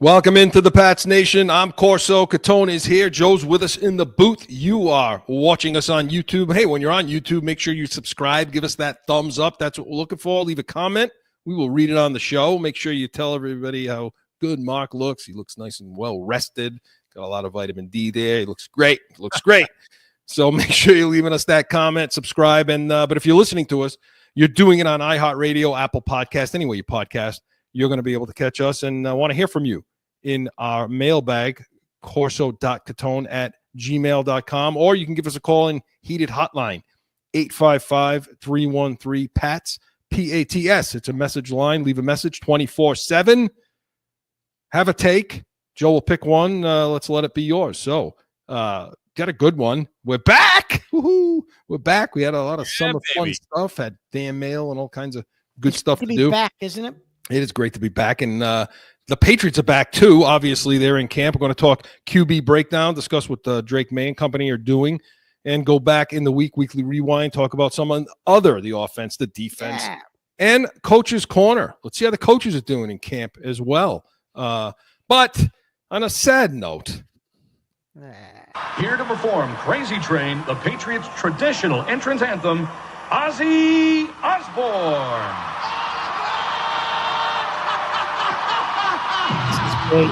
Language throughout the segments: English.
Welcome into the Pats Nation. I'm Corso. Catone is here. Joe's with us in the booth. You are watching us on YouTube. Hey, when you're on YouTube, make sure you subscribe. Give us that thumbs up. That's what we're looking for. Leave a comment. We will read it on the show. Make sure you tell everybody how good Mark looks. He looks nice and well rested. Got a lot of vitamin D there. He looks great. So make sure you're leaving us that comment, subscribe. But if you're listening to us, you're doing it on iHeartRadio, Apple Podcast, anywhere you podcast, you're going to be able to catch us. And I want to hear from you in our mailbag, corso.catone@gmail.com, or you can give us a call in heated hotline, 855-313-PATS, PATS. It's a message line. Leave a message 24/7. Have a take. Joe will pick one. Let's let it be yours. So, got a good one. We're back. Woo-hoo. We're back. We had a lot of summer fun stuff. Had fan mail and all kinds of good stuff to do. Back, isn't it? It is great to be back. And the Patriots are back, too. Obviously, they're in camp. We're going to talk QB breakdown, discuss what the Drake May and company are doing, and go back in the weekly rewind, talk about the offense, the defense, and Coach's Corner. Let's see how the coaches are doing in camp as well. But on a sad note, here to perform Crazy Train, the Patriots' traditional entrance anthem, Ozzy Osbourne. Great.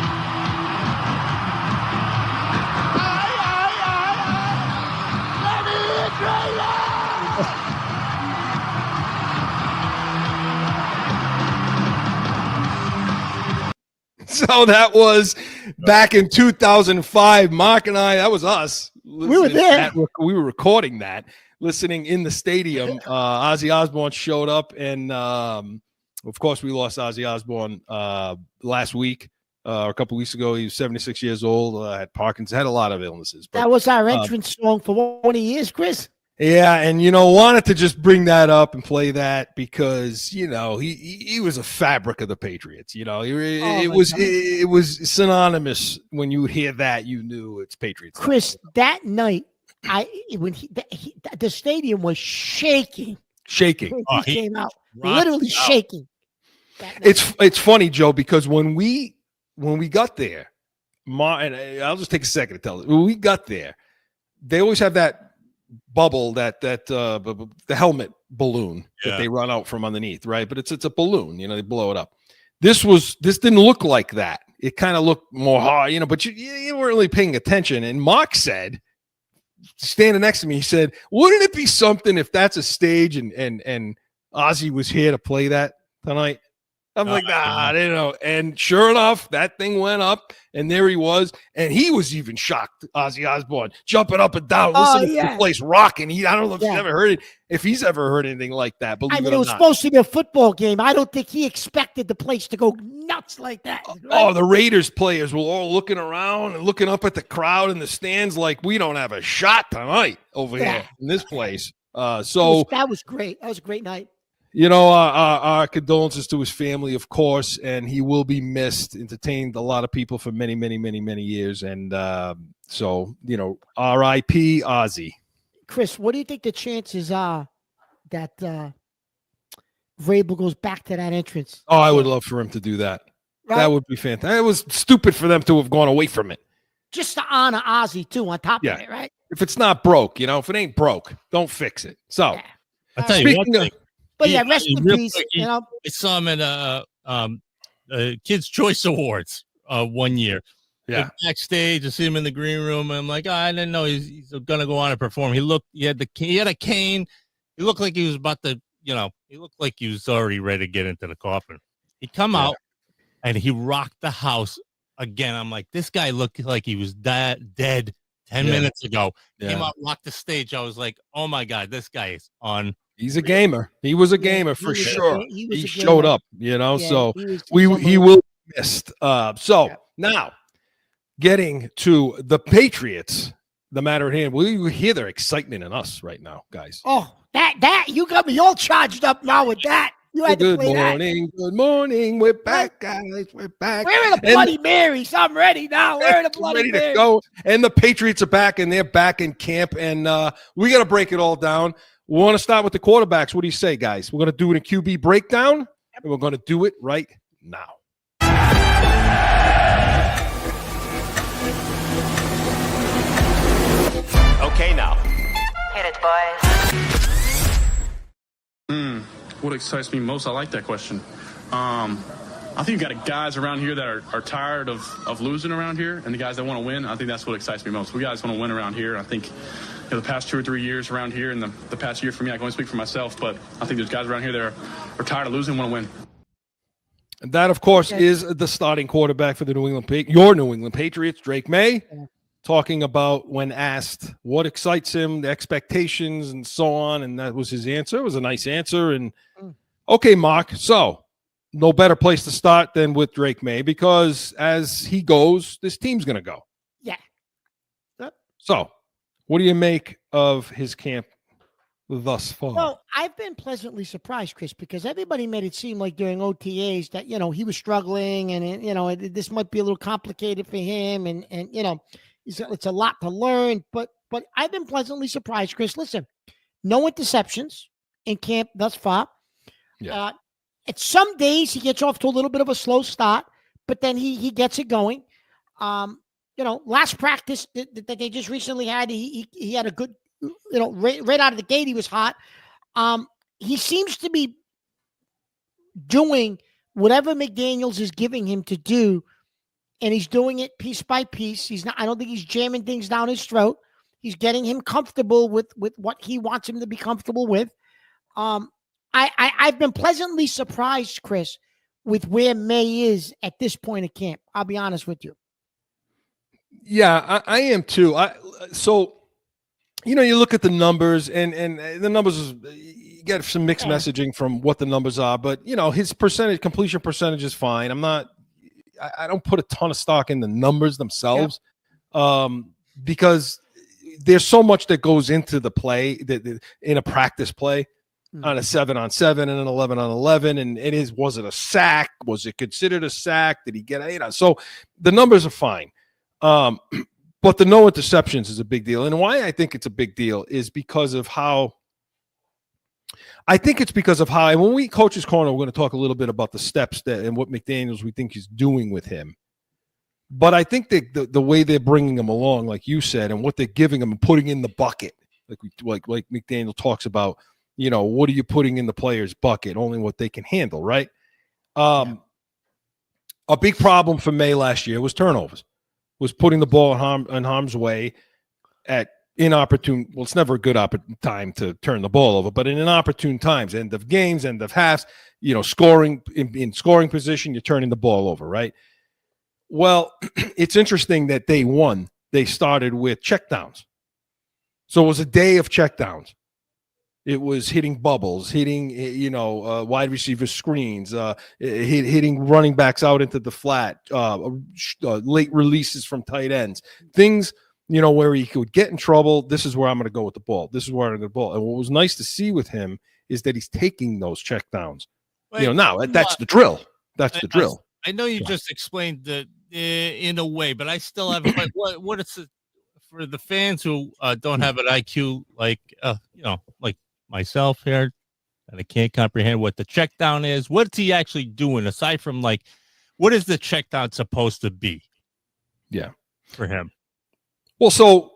So that was back in 2005. Mark and I, that was us. We were there. We were recording that, listening in the stadium. Ozzy Osbourne showed up, and of course, we lost Ozzy Osbourne last week. A couple weeks ago, he was 76 years old, had Parkinson's, had a lot of illnesses. But, that was our entrance song for 20 years, Chris. Yeah, and, wanted to just bring that up and play that because, he was a fabric of the Patriots. It was synonymous. When you hear that, you knew it's Patriots. Chris, that night, the stadium was shaking. Shaking. He came out, literally shaking. It's funny, Joe, because when we got there, and I'll just take a second to tell it. When we got there, they always have that bubble, the helmet balloon that they run out from underneath, right? But it's a balloon, they blow it up. This didn't look like that. It kind of looked more hard, but you weren't really paying attention. And Mark said, standing next to me, he said, wouldn't it be something if that's a stage and Ozzy was here to play that tonight? I'm like, nah, And sure enough, that thing went up, and there he was, and he was even shocked. Ozzy Osbourne jumping up and down, listening to the place rocking. I don't know if he's ever heard anything like that. Believe it was supposed to be a football game. I don't think he expected the place to go nuts like that. Right? Oh, the Raiders players were all looking around and looking up at the crowd in the stands like we don't have a shot tonight over here in this place. That was great. That was a great night. Our condolences to his family, of course, and he will be missed. Entertained a lot of people for many, many, many, many years. And R.I.P. Ozzy. Chris, what do you think the chances are that Vrabel goes back to that entrance? Oh, I would love for him to do that. Right? That would be fantastic. It was stupid for them to have gone away from it. Just to honor Ozzy, too, on top of it, right? If it's not broke, if it ain't broke, don't fix it. So, I'll tell you one thing. But rest in peace. I saw him at Kids' Choice Awards 1 year. Yeah. Backstage, I see him in the green room. And I'm like, I didn't know he's going to go on and perform. He had a cane. He looked like he was about to, he looked like he was already ready to get into the coffin. He come out and he rocked the house again. I'm like, this guy looked like he was dead 10 minutes ago. Came out, rocked the stage. I was like, oh my God, this guy is on. He's a gamer. He was a gamer for sure. He showed up, so he will be missed. Now getting to the Patriots, the matter at hand, we hear their excitement in us right now, guys. Oh, that you got me all charged up now with that. You had to play morning, good morning. We're back, guys. We're back. We're in a Bloody Marys. I'm ready now. We're in a Bloody Marys. To go. And the Patriots are back, and they're back in camp. And we got to break it all down. We want to start with the quarterbacks. What do you say, guys? We're going to do it in QB breakdown, and we're going to do it right now. Okay, now. Hit it, boys. What excites me most? I like that question. I think you got guys around here that are tired of losing around here, and the guys that want to win. I think that's what excites me most. We guys want to win around here. I think the past 2 or 3 years around here, and the past year for me, I can only speak for myself, but I think there's guys around here that are tired of losing and want to win. And that, of course, is the starting quarterback for the your New England Patriots, Drake May, talking about when asked what excites him, the expectations, and so on. And that was his answer. It was a nice answer. And okay, Mark, so no better place to start than with Drake May, because as he goes, this team's going to go. Yeah. So what do you make of his camp thus far? Well, I've been pleasantly surprised, Chris, because everybody made it seem like during OTAs that, he was struggling and, this might be a little complicated for him. And it's a lot to learn, but I've been pleasantly surprised, Chris. Listen, no interceptions in camp thus far. Yeah. At some days he gets off to a little bit of a slow start, but then he gets it going. Last practice that they just recently had, he had a good, right out of the gate, he was hot. He seems to be doing whatever McDaniels is giving him to do, and he's doing it piece by piece. I don't think he's jamming things down his throat. He's getting him comfortable with what he wants him to be comfortable with. I've been pleasantly surprised, Chris, with where May is at this point of camp. I'll be honest with you. Yeah, I am too. You look at the numbers, and the numbers, you get some mixed messaging from what the numbers are, but his completion percentage is fine. I don't put a ton of stock in the numbers themselves, because there's so much that goes into the play in a practice play. On a 7-on-7 and an 11-on-11, and was it a sack? Was it considered a sack? Did he get so the numbers are fine, but the no interceptions is a big deal. And why I think it's a big deal is because of how. I think it's because of how. And when we Coach's Corner, we're going to talk a little bit about the steps and what McDaniels we think is doing with him. But I think that the way they're bringing him along, like you said, and what they're giving him and putting in the bucket, like McDaniel talks about. What are you putting in the player's bucket? Only what they can handle, right? A big problem for May last year was turnovers, was putting the ball in harm's way at inopportune. Well, it's never a good time to turn the ball over, but in inopportune times, end of games, end of halves, scoring in scoring position, you're turning the ball over, right? Well, it's interesting that day one, they started with checkdowns. So it was a day of checkdowns. It was hitting bubbles, hitting, wide receiver screens, hitting running backs out into the flat, late releases from tight ends, things, where he could get in trouble. This is where I'm going to go with the ball. This is where I'm going to ball. And what was nice to see with him is that he's taking those checkdowns. Now that's the drill. That's the drill. I know you just explained that in a way, but I still have what it's for the fans who don't have an IQ like myself here, and I can't comprehend what the check down is. What's he actually doing aside from what is the check down supposed to be? Yeah, for him. Well, so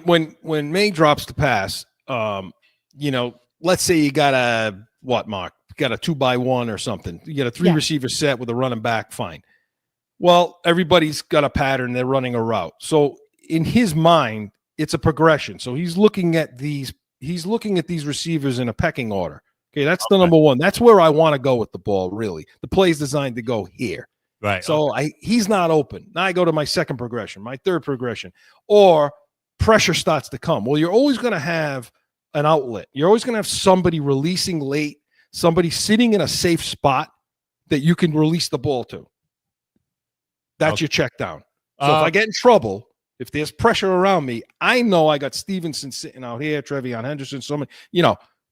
when May drops the pass, let's say you got Mark? You got a 2x1 or something. You got a 3 receiver set with a running back. Fine. Well, everybody's got a pattern. They're running a route. So in his mind, it's a progression. So he's looking at these receivers in a pecking order. Okay, that's the number one. That's where I want to go with the ball, really. The play's designed to go here. Right. So he's not open. Now I go to my second progression, my third progression, or pressure starts to come. Well, you're always going to have an outlet. You're always going to have somebody releasing late, somebody sitting in a safe spot that you can release the ball to. That's your check down. So if I get in trouble, if there's pressure around me, I know I got Stevenson sitting out here, Trevion Henderson, so many,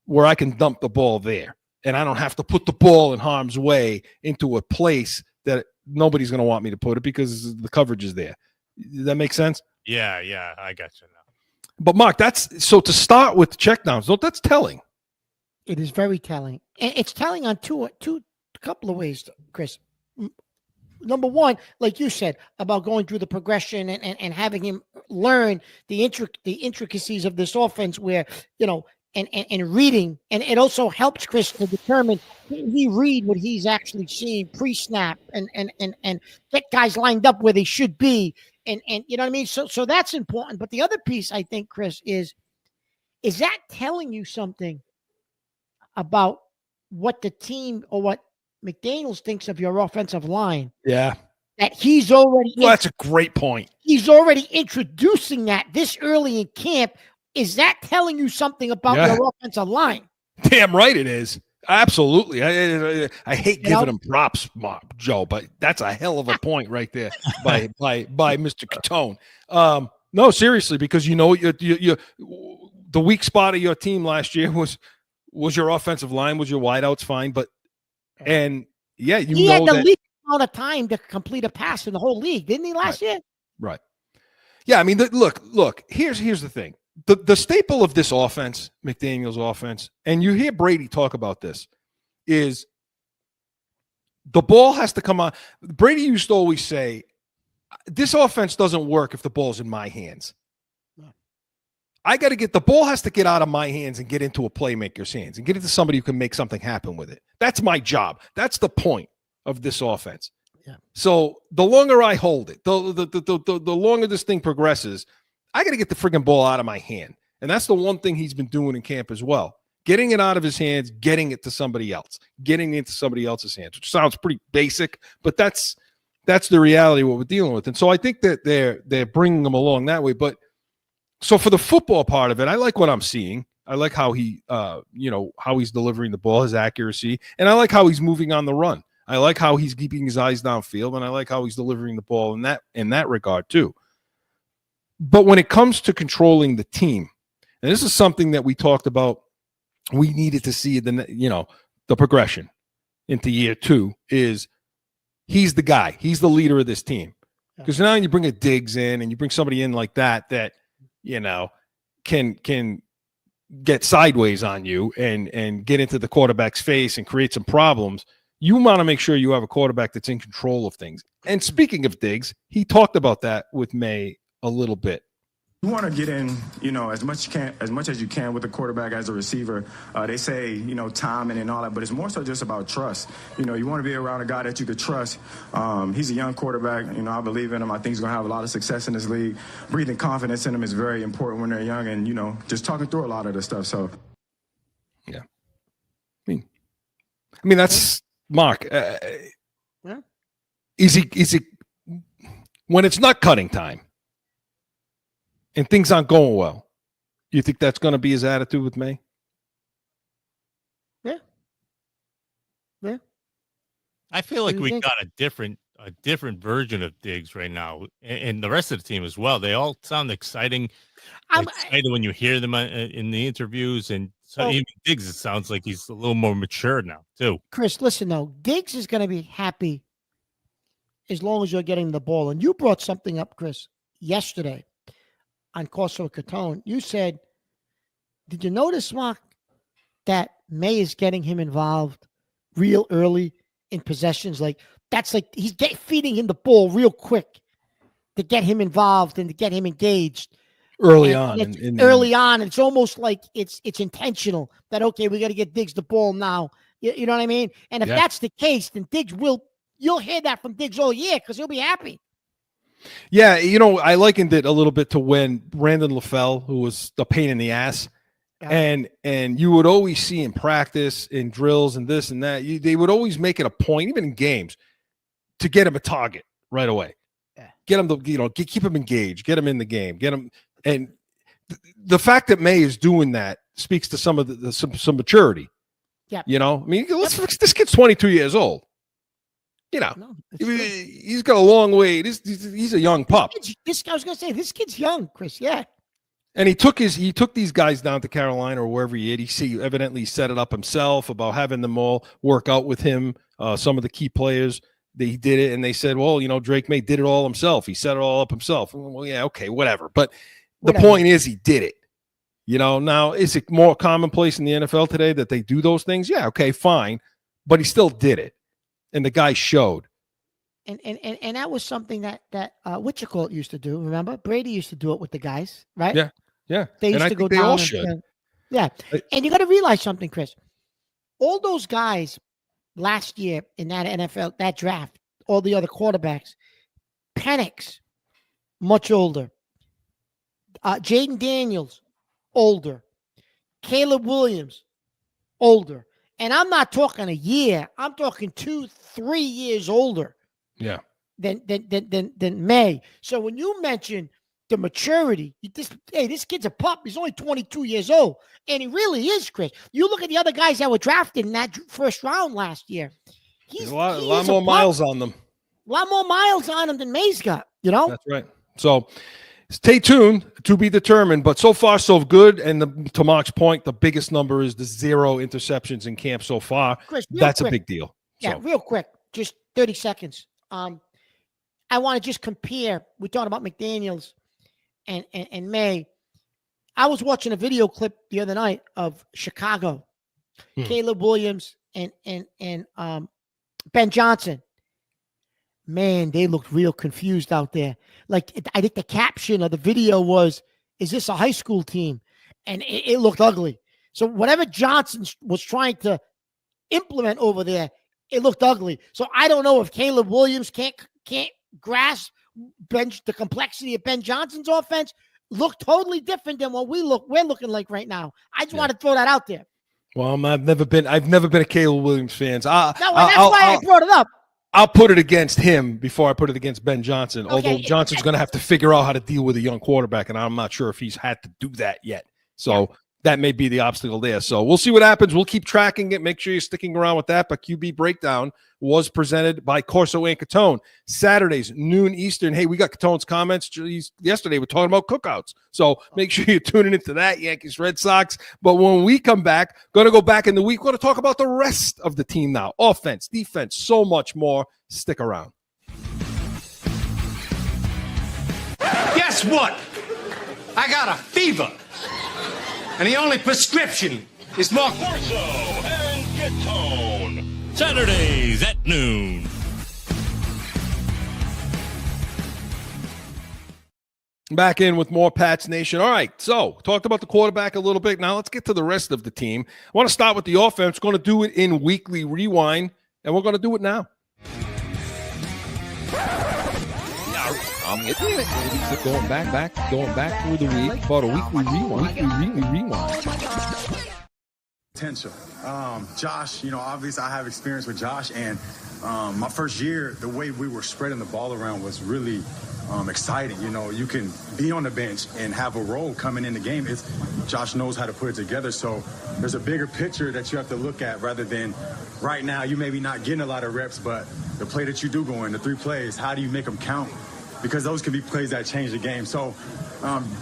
where I can dump the ball there. And I don't have to put the ball in harm's way into a place that nobody's going to want me to put it because the coverage is there. Does that make sense? Yeah, I got you now. But Mark, that's so to start with the checkdowns. No, that's telling. It is very telling. And it's telling on two couple of ways, Chris. number one, like you said, about going through the progression and having him learn the intricacies of this offense where, and reading. And it also helps Chris to determine, can he read what he's actually seeing pre-snap and get guys lined up where they should be. And you know what I mean? So that's important. But the other piece, I think, Chris, is that telling you something about what the team or what McDaniels thinks of your offensive line? Yeah. That he's already Well, that's a great point. He's already introducing that this early in camp. Is that telling you something about your offensive line? Damn right it is. Absolutely. I hate giving him props, Joe, but that's a hell of a point right there by Mr. Catone. No, seriously, because the weak spot of your team last year was your offensive line, was your wideouts fine, but he had the least amount of time to complete a pass in the whole league, didn't he last year? Right. Yeah, I mean, look. Here's the thing. The staple of this offense, McDaniel's offense, and you hear Brady talk about this, is the ball has to come on. Brady used to always say, this offense doesn't work if the ball's in my hands. I got to the ball has to get out of my hands and get into a playmaker's hands and get into somebody who can make something happen with it. That's my job. That's the point of this offense. Yeah. So the longer I hold it, the longer this thing progresses, I got to get the friggin' ball out of my hand. And that's the one thing he's been doing in camp as well. Getting it out of his hands, getting it to somebody else, getting it into somebody else's hands, which sounds pretty basic, but that's the reality of what we're dealing with. And so I think that they're bringing them along that way. But so for the football part of it, I like what I'm seeing. I like how how he's delivering the ball, his accuracy, and I like how he's moving on the run. I like how he's keeping his eyes downfield, and I like how he's delivering the ball in that regard too. But when it comes to controlling the team, and this is something that we talked about, we needed to see the progression into year 2 is he's the guy. He's the leader of this team. Because now you bring a Diggs in and you bring somebody in like that can get sideways on you and get into the quarterback's face and create some problems. You want to make sure you have a quarterback that's in control of things. And speaking of Diggs, he talked about that with May a little bit. You want to get in, as much as you can with the quarterback as a receiver. They say, timing and all that, but it's more so just about trust. You want to be around a guy that you could trust. He's a young quarterback. I believe in him. I think he's going to have a lot of success in this league. Breathing confidence in him is very important when they're young and, just talking through a lot of the stuff. So, yeah. I mean, that's Mark. Is he when it's not cutting time and things aren't going well, you think that's going to be his attitude with May? Yeah. I feel like we got a different version of Diggs right now, and the rest of the team as well. They all sound exciting. Excited when you hear them in the interviews, and so even Diggs, it sounds like he's a little more mature now too. Chris, listen though, Diggs is going to be happy as long as you're getting the ball. And you brought something up, Chris, yesterday on Corso Catone. You said, did you notice, Mark, that May is getting him involved real early in possessions? That's like he's feeding him the ball real quick to get him involved and to get him engaged early on. It's almost like it's intentional that, okay, we got to get Diggs the ball now. You know what I mean? And if that's the case, then you'll hear that from Diggs all year because he'll be happy. Yeah, I likened it a little bit to when Brandon LaFell, who was a pain in the ass, and you would always see in practice, in drills, and this and that, they would always make it a point, even in games, to get him a target right away. Yeah. Get him keep him engaged, get him in the game, get him. And the fact that May is doing that speaks to some of some maturity. Yeah, I mean, this kid's 22 years old. He's got a long way. He's a young pup. I was going to say, this kid's young, Chris. Yeah. And he took these guys down to Carolina or wherever he did. He evidently set it up himself about having them all work out with him. Some of the key players, he did it, and they said, well, Drake May did it all himself. He set it all up himself. Well, yeah, okay, whatever. But the point is he did it. Now, is it more commonplace in the NFL today that they do those things? Yeah, okay, fine. But he still did it. And the guy showed. And that was something that Whatchamacallit used to do. Remember, Brady used to do it with the guys, right? Yeah. Yeah. They used and I to go think they down. all and- should. yeah, and you got to realize something, Chris. All those guys last year in that NFL that draft, all the other quarterbacks, Penix, much older. Jaden Daniels, older. Caleb Williams, older. And I'm not talking a year. I'm talking 2-3 years older. Yeah. Than May. So when you mention the maturity, this kid's a pup. He's only 22 years old, and he really is, Chris. You look at the other guys that were drafted in that first round last year. There's a lot more miles on them. A lot more miles on him than May's got. You know. That's right. So stay tuned, to be determined. But so far, so good. And to Mark's point, the biggest number is the 0 interceptions in camp so far. Chris, that's quick. a big deal. Yeah, So, real quick, just 30 seconds. I want to just compare. We're talking about McDaniels and May. I was watching a video clip the other night of Chicago, Caleb Williams and Ben Johnson. Man, they looked real confused out there. Like, I think the caption of the video was, "Is this a high school team?" And it looked ugly. So whatever Johnson was trying to implement over there, it looked ugly. So I don't know if Caleb Williams can't grasp the complexity of Ben Johnson's offense. Look totally different than what we're looking like right now. I just want to throw that out there. well, I've never been a Caleb Williams fan. That's why I brought it up. I'll put it against him before I put it against Ben Johnson. Okay. Although Johnson's going to have to figure out how to deal with a young quarterback, and I'm not sure if he's had to do that yet. So that may be the obstacle there. So we'll see what happens. We'll keep tracking it. Make sure you're sticking around with that. But QB Breakdown was presented by Corso and Catone. Saturdays, noon Eastern. Hey, we got Catone's comments. Yesterday, we're talking about cookouts. So make sure you're tuning into that, Yankees, Red Sox. But when we come back, going to go back in the week. We're going to talk about the rest of the team now. Offense, defense, so much more. Stick around. Guess what? I got a fever. And the only prescription is more Corso and Catone. Saturdays at noon. Back in with more Pats Nation. All right, so talked about the quarterback a little bit. Now let's get to the rest of the team. I want to start with the offense. Going to do it in Weekly Rewind, and we're going to do it now. I'm getting it. Going back through the week. About a weekly rewind. Potential. Josh, obviously I have experience with Josh, and my first year, the way we were spreading the ball around was really exciting. You can be on the bench and have a role coming in the game. Josh knows how to put it together, so there's a bigger picture that you have to look at rather than right now you maybe not getting a lot of reps, but the play that you do go in, the 3 plays, how do you make them count? Because those can be plays that change the game. So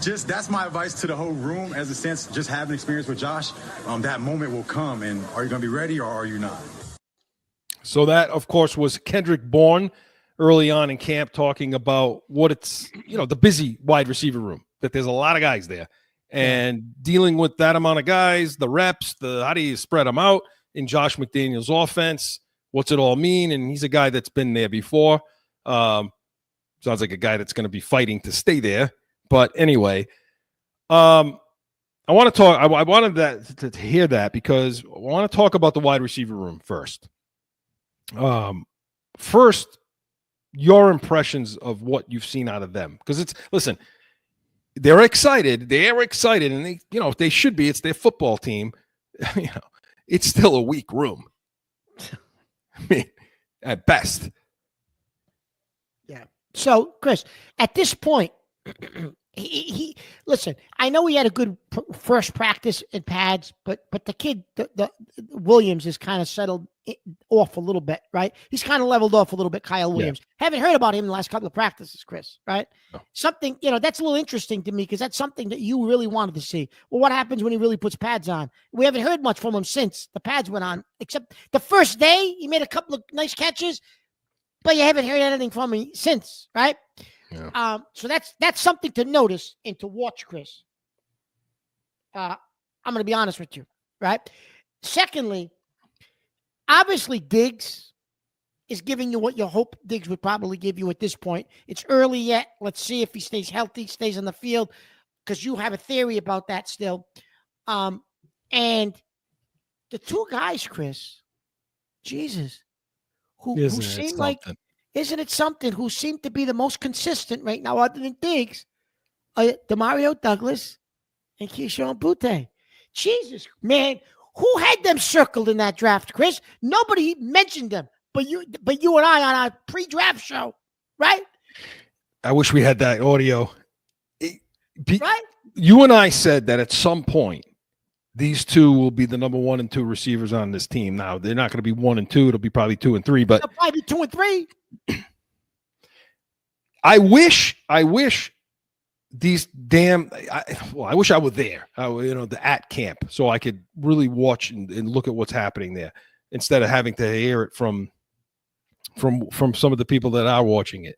just that's my advice to the whole room, as a sense, just having experience with Josh. That moment will come, and are you going to be ready or are you not? So that, of course, was Kendrick Bourne early on in camp talking about what it's, the busy wide receiver room, that there's a lot of guys there. And dealing with that amount of guys, the reps, how do you spread them out in Josh McDaniels' offense? What's it all mean? And he's a guy that's been there before. Sounds like a guy that's going to be fighting to stay there. But anyway, I want to talk. I wanted to hear that because I want to talk about the wide receiver room first. First, your impressions of what you've seen out of them, because listen, they're excited. They're excited, and they should be. It's their football team. It's still a weak room. I mean, at best. Yeah. So, Chris, at this point, he listen. I know he had a good first practice in pads, but the kid, the Williams, is kind of settled off a little bit, right? He's kind of leveled off a little bit. Kyle Williams. Haven't heard about him in the last couple of practices, Chris. Right? No. Something that's a little interesting to me because that's something that you really wanted to see. Well, what happens when he really puts pads on? We haven't heard much from him since the pads went on, except the first day he made a couple of nice catches. But you haven't heard anything from me since, right? Yeah. So that's something to notice and to watch, Chris. I'm going to be honest with you, right? Secondly, obviously Diggs is giving you what you hope Diggs would probably give you at this point. It's early yet. Let's see if he stays healthy, stays on the field, because you have a theory about that still. And the two guys, Chris, Jesus, who Isn't it seem like, something? isn't it something, who seem to be the most consistent right now, other than Diggs, Demario Douglas and Keyshawn Butte. Jesus, man, who had them circled in that draft, Chris? Nobody mentioned them, but you and I on our pre-draft show, right? I wish we had that audio. Right? You and I said that at some point, these two will be the number 1 and 2 receivers on this team. Now, they're not going to be 1 and 2. It'll be probably 2 and 3, but They'll probably be 2 and 3. I wish these I wish I were there, at camp, so I could really watch and look at what's happening there instead of having to hear it from some of the people that are watching it.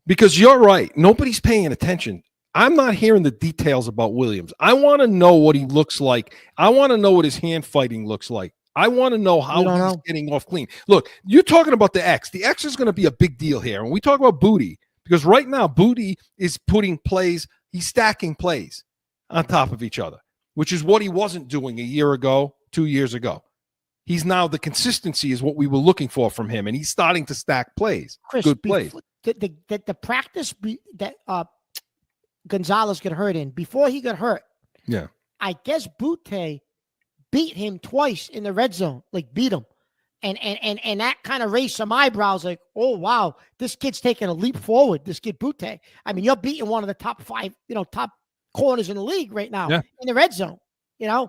Because you're right, nobody's paying attention. I'm not hearing the details about Williams. I want to know what he looks like. I want to know what his hand fighting looks like. I want to know how he's getting off clean. Look, you're talking about the X. The X is going to be a big deal here. When we talk about Booty, because right now Booty is putting plays, he's stacking plays on top of each other, which is what he wasn't doing a year ago, 2 years ago. He's now, the consistency is what we were looking for from him, and he's starting to stack plays, Chris, good plays. The practice that Gonzalez got hurt in, before he got hurt, Yeah, I guess Butte beat him twice in the red zone, like beat him. And that kind of raised some eyebrows, like, oh, wow, this kid's taking a leap forward, this kid Butte. I mean, you're beating one of the top 5, top corners in the league right now in the red zone, Yeah.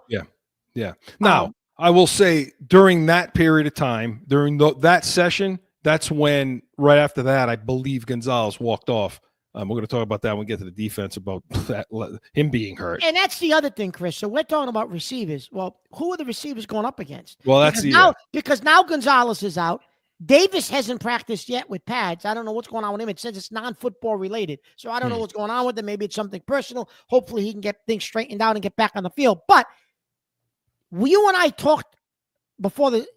Now, I will say during that period of time, during that session, that's when, right after that, I believe Gonzalez walked off. We're going to talk about that when we get to the defense, about that, him being hurt. And that's the other thing, Chris. So we're talking about receivers. Well, who are the receivers going up against? Well, that's because now Gonzalez is out. Davis hasn't practiced yet with pads. I don't know what's going on with him. It says it's non-football related. So I don't know what's going on with him. Maybe it's something personal. Hopefully he can get things straightened out and get back on the field. But you and I talked before the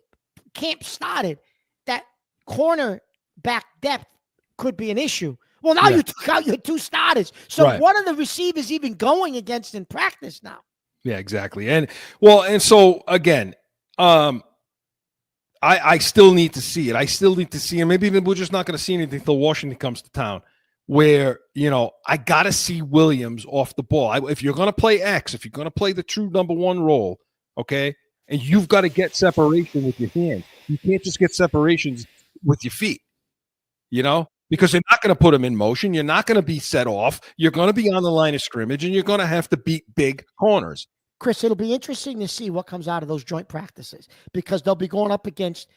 camp started that cornerback depth could be an issue. Well, now you took out your 2 starters. So what are the receivers even going against in practice now? Yeah, exactly. And so again, I still need to see it. I still need to see, and maybe we're just not going to see anything until Washington comes to town, where, I got to see Williams off the ball. If you're going to play X, if you're going to play the true number 1 role, okay, and you've got to get separation with your hands. You can't just get separations with your feet, because you're not going to put them in motion. You're not going to be set off. You're going to be on the line of scrimmage, and you're going to have to beat big corners. Chris, it'll be interesting to see what comes out of those joint practices, because they'll be going up against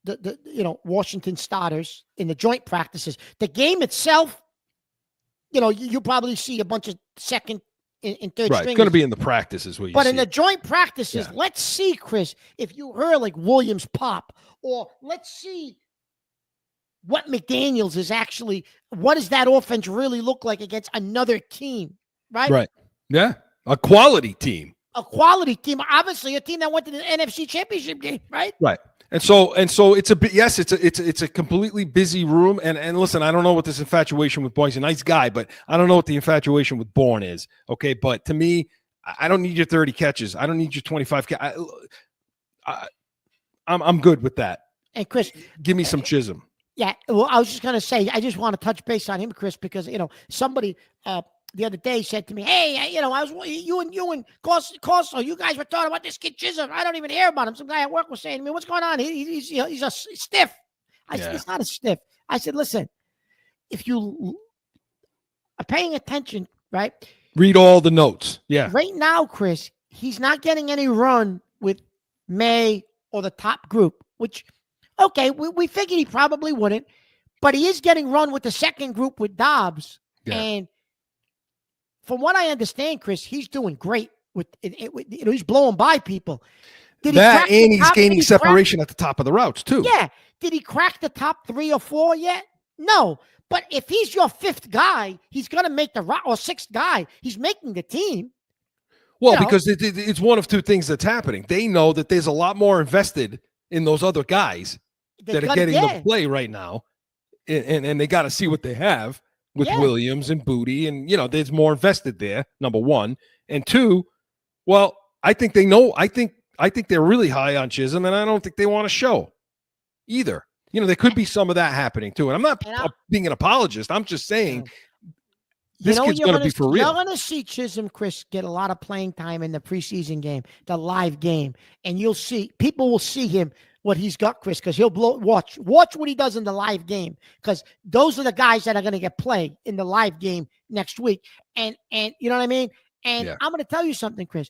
the Washington starters in the joint practices. The game itself, you probably see a bunch of second and third stringers. It's going to be in the practices. But in the joint practices, let's see, Chris, if you heard like Williams pop, or let's see what McDaniels is actually, what does that offense really look like against another team, right? Right. Yeah. A quality team. Obviously a team that went to the NFC Championship game, right? Right. And so it's a completely busy room. And listen, I don't know what this infatuation with Boyne's a nice guy, but I don't know what the infatuation with Bourne is. Okay. But to me, I don't need your 30 catches. I don't need your 25. I'm good with that. And Chris, give me some Chisholm. Yeah, well, I was just going to say, I just want to touch base on him, Chris, because, somebody the other day said to me, hey, I was you and Corso, you guys were talking about this kid Chisholm. I don't even hear about him. Some guy at work was saying to me, what's going on? He's a stiff. I said, he's not a stiff. I said, listen, if you are paying attention, right? Read all the notes. Yeah. Right now, Chris, he's not getting any run with May or the top group, which – okay, we figured he probably wouldn't, but he is getting run with the second group with Dobbs. Yeah. And from what I understand, Chris, he's doing great with he's blowing by people. He's gaining separation at the top of the routes, too. Yeah. Did he crack the top 3 or 4 yet? No. But if he's your 5th guy, he's going to make the route, or 6th guy. He's making the team. Well, because it's one of 2 things that's happening. They know that there's a lot more invested in those other guys that are getting the play right now, and they got to see what they have with Williams and Booty, and there's more invested there. Number one, and two, well, I think they know. I think they're really high on Chisholm, and I don't think they want to show either. There could be some of that happening too. And I'm not being an apologist. I'm just saying this kid's going to be for real. You're going to see Chisholm, Chris, get a lot of playing time in the preseason game, the live game, and people will see him what he's got, Chris, because he'll watch what he does in the live game, because those are the guys that are going to get play in the live game next week. And you know what I mean? And I'm going to tell you something, Chris.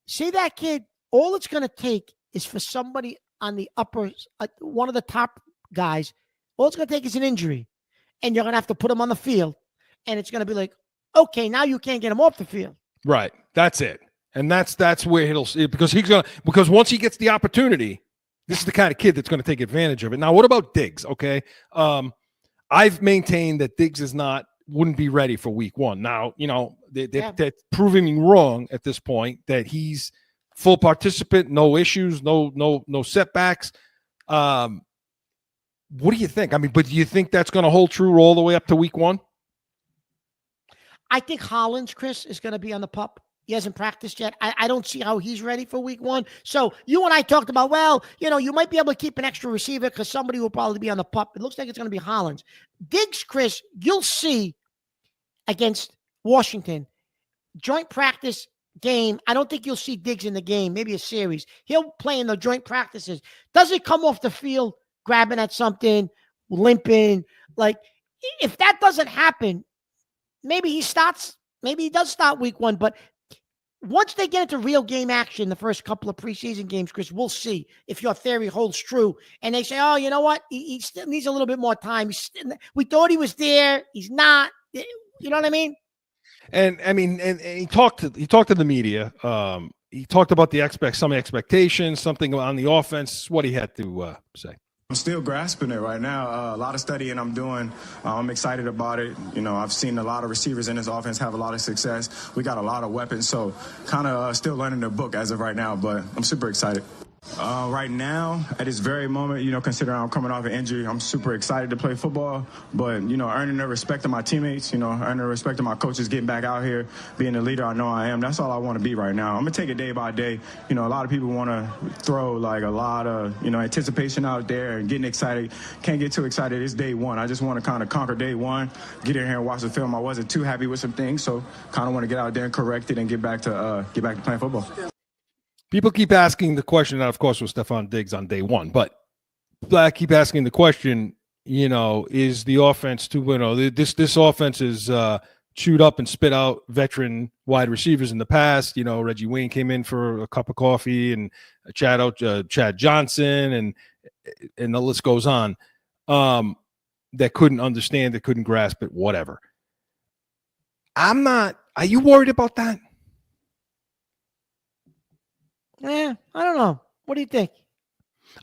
See that kid? All it's going to take is for somebody on the upper, one of the top guys. All it's going to take is an injury, and you're going to have to put him on the field, and it's going to be like, okay, now you can't get him off the field. Right. That's it. And that's where because once he gets the opportunity, this is the kind of kid that's going to take advantage of it. Now, what about Diggs? Okay. I've maintained that Diggs wouldn't be ready for week one. Now, they're proving me wrong at this point, that he's full participant, no issues, no setbacks. What do you think? I mean, but do you think that's going to hold true all the way up to week one? I think Hollins, Chris, is going to be on the pup. He hasn't practiced yet. I don't see how he's ready for week one. So you and I talked about, you might be able to keep an extra receiver because somebody will probably be on the pup. It looks like it's going to be Hollins. Diggs, Chris, you'll see against Washington, joint practice game. I don't think you'll see Diggs in the game, maybe a series. He'll play in the joint practices. Does he come off the field grabbing at something, limping? Like, if that doesn't happen, maybe he does start week one, but once they get into real game action, the first couple of preseason games, Chris, we'll see if your theory holds true. And they say, oh, you know what? He still needs a little bit more time. We thought he was there. He's not. You know what I mean? And I mean, and he talked to the media. He talked about some expectations, something on the offense. What he had to say. I'm still grasping it right now. A lot of studying I'm doing. I'm excited about it. I've seen a lot of receivers in this offense have a lot of success. We got a lot of weapons, so kind of still learning the book as of right now, but I'm super excited. Right now, at this very moment, considering I'm coming off an injury, I'm super excited to play football. But, earning the respect of my teammates, earning the respect of my coaches, getting back out here, being the leader I know I am, that's all I want to be right now. I'm going to take it day by day. A lot of people want to throw, like, a lot of, anticipation out there and getting excited. Can't get too excited. It's day one. I just want to kind of conquer day one, get in here and watch the film. I wasn't too happy with some things, so kind of want to get out there and correct it and get back to playing football. People keep asking the question, and of course, with Stephon Diggs on day one, but I keep asking the question, is the offense this offense is chewed up and spit out veteran wide receivers in the past. Reggie Wayne came in for a cup of coffee, and Chad Johnson, and the list goes on, that couldn't understand, that couldn't grasp it, whatever. Are you worried about that? I don't know. What do you think?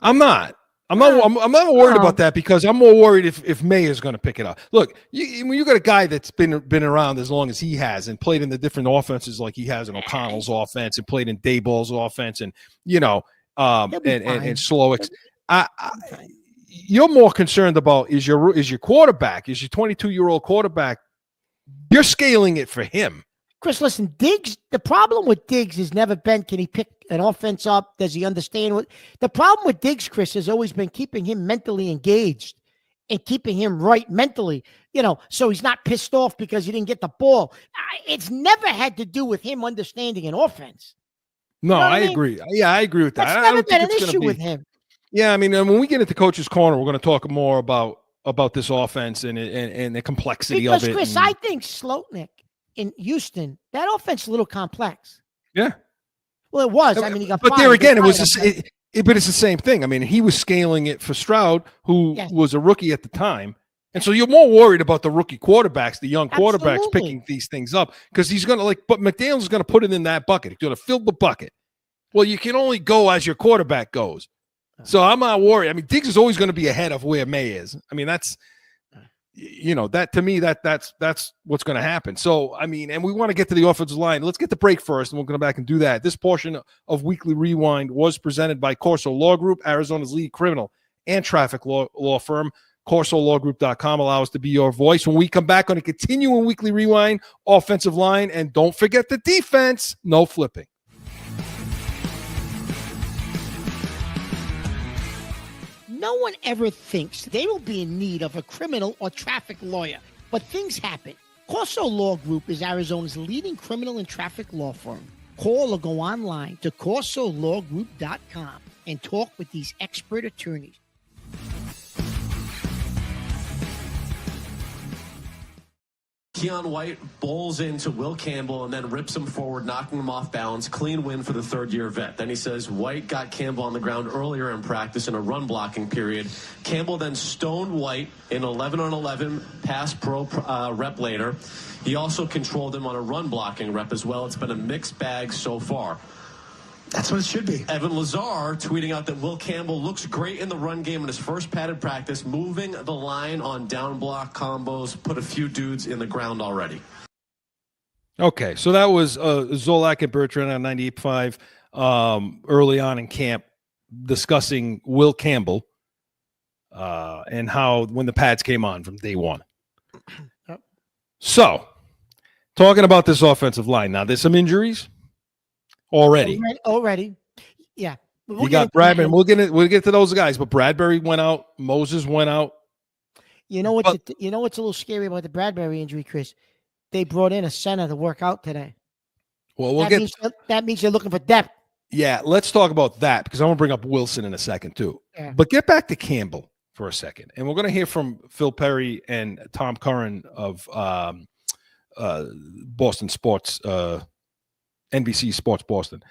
I'm not worried about that, because I'm more worried if May is going to pick it up. Look, when you got a guy that's been around as long as he has and played in the different offenses like he has in O'Connell's offense and played in Dayball's offense and and slow. You're more concerned about is your quarterback, is your 22-year-old quarterback. You're scaling it for him. Chris, listen, Diggs, the problem with Diggs has never been, can he pick an offense up? Does he understand what the problem with Diggs, Chris, has always been keeping him mentally engaged and keeping him right mentally, so he's not pissed off because he didn't get the ball. It's never had to do with him understanding an offense. No, I agree. Yeah, I agree with that. That's never been an issue with him. Yeah, I mean, when we get into Coach's Corner, we're going to talk more about this offense and the complexity of it. Because, Chris, I think Slotnick in Houston, that offense is a little complex. Yeah. Well, it was. I mean, he got but fired. there again, but it's the same thing. I mean, he was scaling it for Stroud, who was a rookie at the time. And so you're more worried about the rookie quarterbacks, the young quarterbacks picking these things up, because he's going to but McDaniels is going to put it in that bucket. He's going to fill the bucket. Well, you can only go as your quarterback goes. So I'm not worried. I mean, Diggs is always going to be ahead of where May is. I mean, that's, that to me, that's what's going to happen. So, I mean, and we want to get to the offensive line. Let's get the break first, and we'll go back and do that. This portion of Weekly Rewind was presented by Corso Law Group, Arizona's lead criminal and traffic law firm. CorsoLawGroup.com. Allow us to be your voice. When we come back on a continuing weekly rewind, offensive line, and don't forget the defense. No flipping. No one ever thinks they will be in need of a criminal or traffic lawyer, but things happen. Corso Law Group is Arizona's leading criminal and traffic law firm. Call or go online to CorsoLawGroup.com and talk with these expert attorneys. Keon White bowls into Will Campbell and then rips him forward, knocking him off balance. Clean win for the third-year vet. Then he says White got Campbell on the ground earlier in practice in a run-blocking period. Campbell then stoned White in 11-on-11 pass pro rep later. He also controlled him on a run-blocking rep as well. It's been a mixed bag so far. That's what it should be. Evan Lazar tweeting out that Will Campbell looks great in the run game in his first padded practice, moving the line on down block combos, put a few dudes in the ground already. Okay, so that was Zolak and Bertrand on 98.5 early on in camp discussing Will Campbell and how when the pads came on from day one. Yep. So, talking about this offensive line. Now, there's some injuries. Already. Yeah. You got Bradbury. We'll get to those guys, but Bradbury went out. Moses went out. You know what's a little scary about the Bradbury injury, Chris? They brought in a center to work out today. Well, that means they're looking for depth. Yeah, let's talk about that because I want to bring up Wilson in a second too. Yeah. But get back to Campbell for a second, and we're going to hear from Phil Perry and Tom Curran of Boston Sports. NBC Sports Boston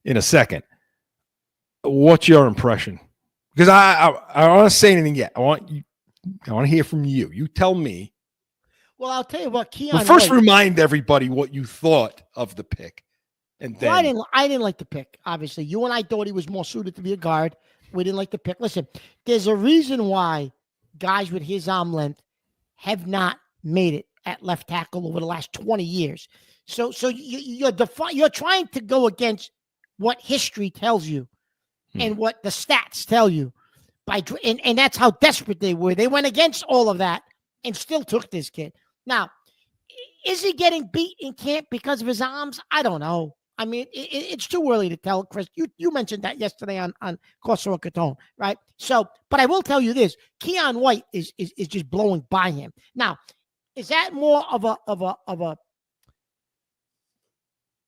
in a second. What's your impression? Because I don't want to say anything yet. I want to hear from you. You tell me. Well, I'll tell you what, Keon. Well, first, remind everybody what you thought of the pick, and then I didn't like the pick. Obviously, you and I thought he was more suited to be a guard. We didn't like the pick. Listen, there's a reason why guys with his arm length have not made it at left tackle over the last 20 years. So you're trying to go against what history tells you and what the stats tell you. And that's how desperate they were. They went against all of that and still took this kid. Now, is he getting beat in camp because of his arms? I don't know. I mean, it's too early to tell, Chris. You mentioned that yesterday on Corso Catone, right? So, but I will tell you this: Keon White is just blowing by him. Now, is that more of a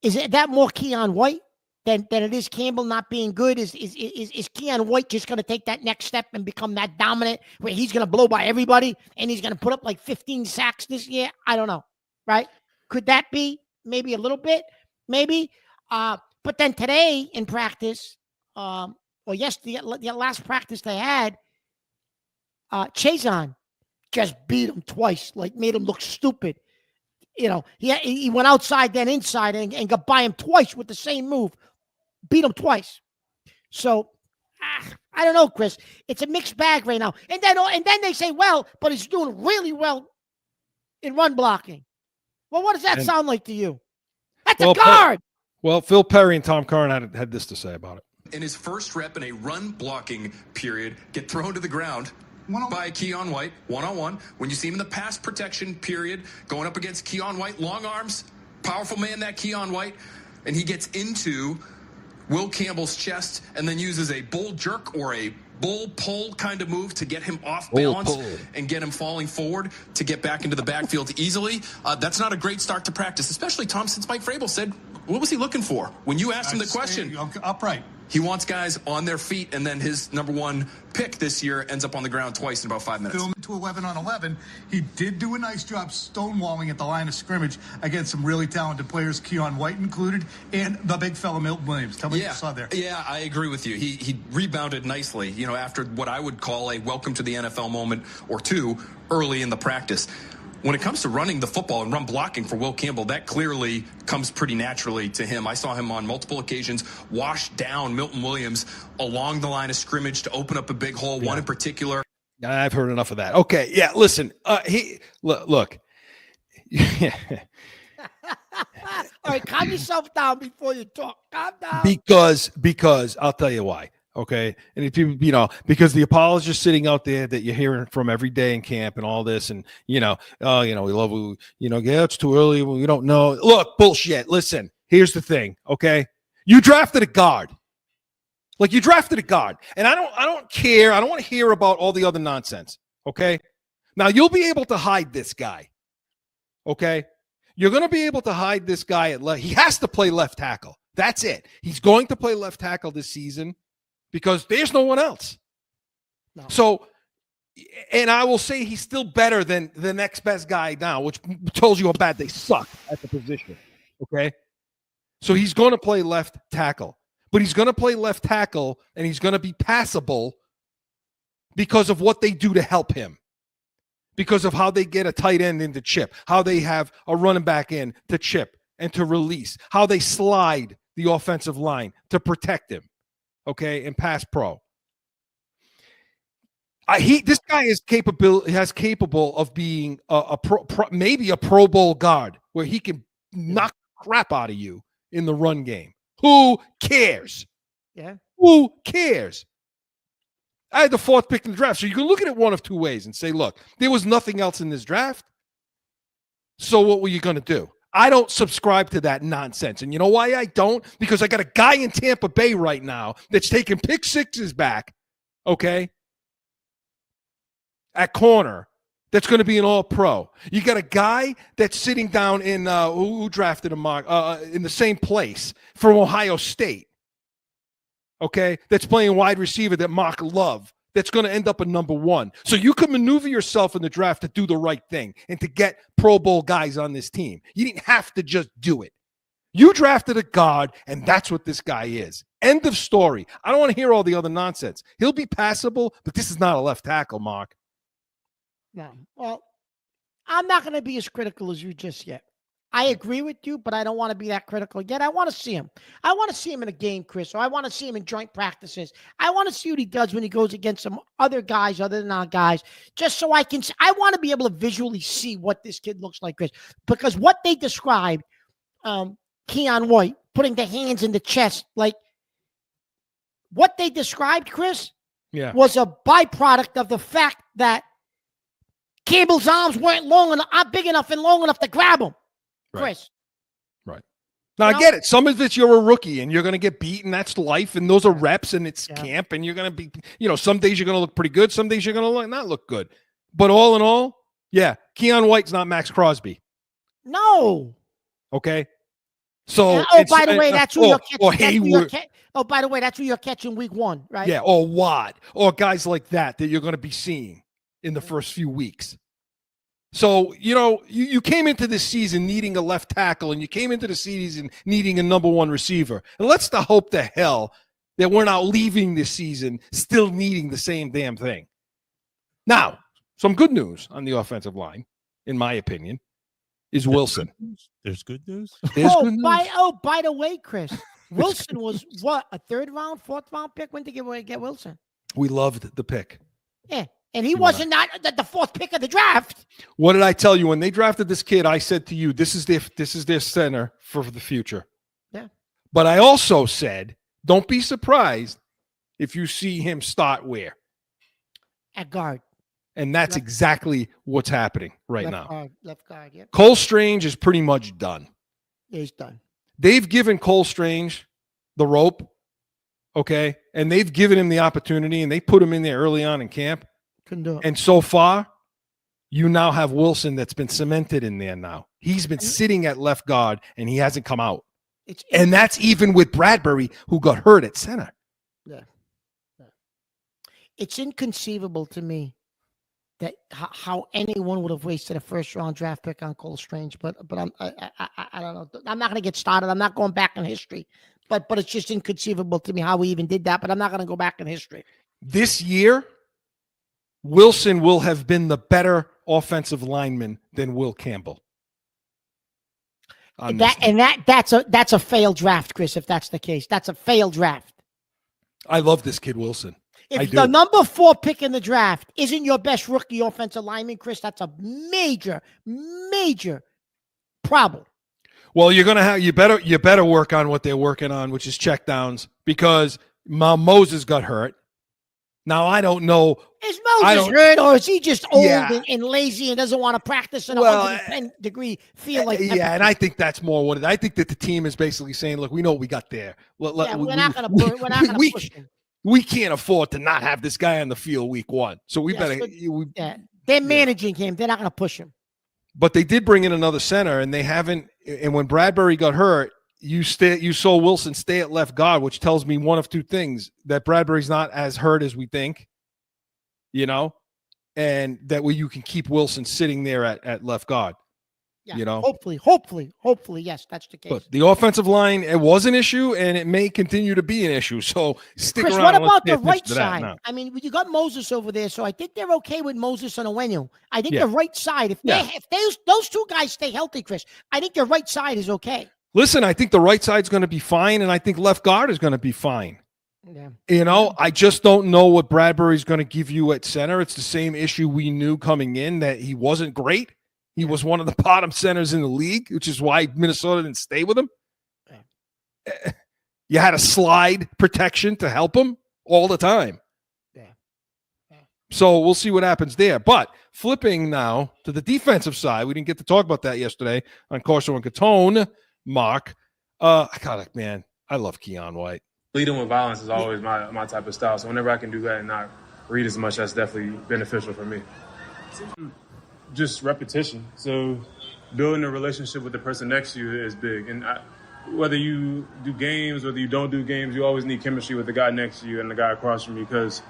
Is it that more Keon White than it is Campbell not being good? Is Keon White just going to take that next step and become that dominant where he's going to blow by everybody and he's going to put up like 15 sacks this year? I don't know, right? Could that be maybe a little bit? Maybe. But then today in practice, or yesterday, the last practice they had, Chazon just beat him twice, like made him look stupid. You know, he went outside, then inside, and got by him twice with the same move. Beat him twice. So, I don't know, Chris. It's a mixed bag right now. And then they say, well, but he's doing really well in run blocking. Well, what does that sound like to you? That's a guard. Well, Phil Perry and Tom Curran had this to say about it. In his first rep in a run blocking period, get thrown to the ground by Keon White, one-on-one. When you see him in the pass protection period, going up against Keon White, long arms, powerful man, that Keon White, and he gets into Will Campbell's chest and then uses a bull jerk or a bull pull kind of move to get him off balance and get him falling forward to get back into the backfield easily. That's not a great start to practice, especially, Tom, since Mike Vrabel said, what was he looking for? When you asked him the question, upright. He wants guys on their feet, and then his number one pick this year ends up on the ground twice in about 5 minutes. Film to 11-on-11. He did do a nice job stonewalling at the line of scrimmage against some really talented players, Keon White included, and the big fella Milton Williams. Tell me what you saw there. Yeah, I agree with you. He rebounded nicely, you know, after what I would call a welcome to the NFL moment or two early in the practice. When it comes to running the football and run blocking for Will Campbell, that clearly comes pretty naturally to him. I saw him on multiple occasions wash down Milton Williams along the line of scrimmage to open up a big hole, one in particular. I've heard enough of that. Okay, yeah, listen. Look. All right, calm yourself down before you talk. Calm down. Because I'll tell you why. Okay. And if you know, because the apologists sitting out there that you're hearing from every day in camp and all this, and, we love, yeah, it's too early. We don't know. Look, bullshit. Listen, here's the thing. Okay. You drafted a guard. Like, you drafted a guard. And I don't care. I don't want to hear about all the other nonsense. Okay. Now, you'll be able to hide this guy. Okay. You're going to be able to hide this guy at left. He has to play left tackle. That's it. He's going to play left tackle this season, because there's no one else. No. So, and I will say he's still better than the next best guy now, which tells you how bad they suck at the position. Okay. So he's going to play left tackle, but he's going to play left tackle and he's going to be passable because of what they do to help him, because of how they get a tight end into chip, how they have a running back in to chip and to release, how they slide the offensive line to protect him. Okay, and pass pro. This guy is capable of being maybe a Pro Bowl guard where he can knock crap out of you in the run game. Who cares? Yeah. Who cares? I had the 4th pick in the draft, so you can look at it one of two ways and say, look, there was nothing else in this draft. So what were you going to do? I don't subscribe to that nonsense. And you know why I don't? Because I got a guy in Tampa Bay right now that's taking pick sixes back, okay, at corner, that's going to be an all-pro. You got a guy that's sitting down in who drafted him, Mark, in the same place from Ohio State, okay, that's playing wide receiver that Mark Love, that's going to end up a number 1. So you could maneuver yourself in the draft to do the right thing and to get Pro Bowl guys on this team. You didn't have to just do it. You drafted a guard, and that's what this guy is. End of story. I don't want to hear all the other nonsense. He'll be passable, but this is not a left tackle, Mark. No. Well, I'm not going to be as critical as you just yet. I agree with you, but I don't want to be that critical yet. I want to see him. I want to see him in a game, Chris, or I want to see him in joint practices. I want to see what he does when he goes against some other guys other than our guys, just so I want to be able to visually see what this kid looks like, Chris, because what they described, Keon White, putting the hands in the chest, like what they described, Chris, was a byproduct of the fact that Cable's arms weren't big enough and long enough to grab him. Chris. Right. Now, I get it. Some of it's you're a rookie and you're going to get beaten. That's life. And those are reps and it's camp. And you're going to be, some days you're going to look pretty good. Some days you're going to not look good. But all in all, Keon White's not Max Crosby. No. Okay. So, by the way, that's who you're catching. By the way, that's who you're catching week 1, right? Yeah. Or Watt or guys like that you're going to be seeing in the first few weeks. So, you came into this season needing a left tackle, and you came into the season needing a number 1 receiver. And let's hope to hell that we're not leaving this season still needing the same damn thing. Now, some good news on the offensive line, in my opinion, is Wilson. There's good news? There's good news. By the way, Chris, Wilson was what, a 3rd round, 4th round pick? When did you get Wilson? We loved the pick. Yeah. And he wasn't not the 4th pick of the draft. What did I tell you when they drafted this kid? I said to you, this is their center for the future. Yeah. But I also said, don't be surprised if you see him start where? At guard. And that's exactly what's happening right now. Left guard, yeah. Cole Strange is pretty much done. Yeah, he's done. They've given Cole Strange the rope, okay? And they've given him the opportunity, and they put him in there early on in camp. Couldn't do it. And so far, you now have Wilson that's been cemented in there now. He's been sitting at left guard, and he hasn't come out. And that's even with Bradbury, who got hurt at center. Yeah. It's inconceivable to me that how anyone would have wasted a 1st-round draft pick on Cole Strange. But I don't know. I'm not going to get started. I'm not going back in history. But it's just inconceivable to me how we even did that. But I'm not going to go back in history. This year, Wilson will have been the better offensive lineman than Will Campbell. That's a failed draft, Chris. If that's the case, that's a failed draft. I love this kid Wilson. If the number 4 pick in the draft isn't your best rookie offensive lineman, Chris, that's a major problem. Well, you're gonna have you better work on what they're working on, which is checkdowns, because Moses got hurt. Now I don't know. Is Moses hurt, or is he just old and lazy and doesn't want to practice in a 110-degree field like that? Yeah, and I think that's more what it. I think that the team is basically saying, "Look, we know what we got there. We're not going to push him. We can't afford to not have this guy on the field week 1. So we better." They're managing him. They're not going to push him. But they did bring in another center, and they haven't. And when Bradbury got hurt, you saw Wilson stay at left guard, which tells me one of two things: that Bradbury's not as hurt as we think, and that way you can keep Wilson sitting there at left guard. Yeah, hopefully, yes, that's the case. But the offensive line, it was an issue, and it may continue to be an issue. So stick Chris, around. what about the right side? I mean, you got Moses over there, so I think they're okay with Moses and Onwenu. I think the right side, if those two guys stay healthy, Chris, I think your right side is okay. Listen, I think the right side's going to be fine, and I think left guard is going to be fine. Yeah. I just don't know what Bradbury's going to give you at center. It's the same issue we knew coming in, that he wasn't great. He was one of the bottom centers in the league, which is why Minnesota didn't stay with him. Yeah. You had a slide protection to help him all the time. Yeah. So we'll see what happens there. But flipping now to the defensive side, we didn't get to talk about that yesterday on Corso and Catone. Mark, I love Keon White. Leading with violence is always my type of style. So whenever I can do that and not read as much, that's definitely beneficial for me. Just repetition. So building a relationship with the person next to you is big. And whether you do games, whether you don't do games, you always need chemistry with the guy next to you and the guy across from you, because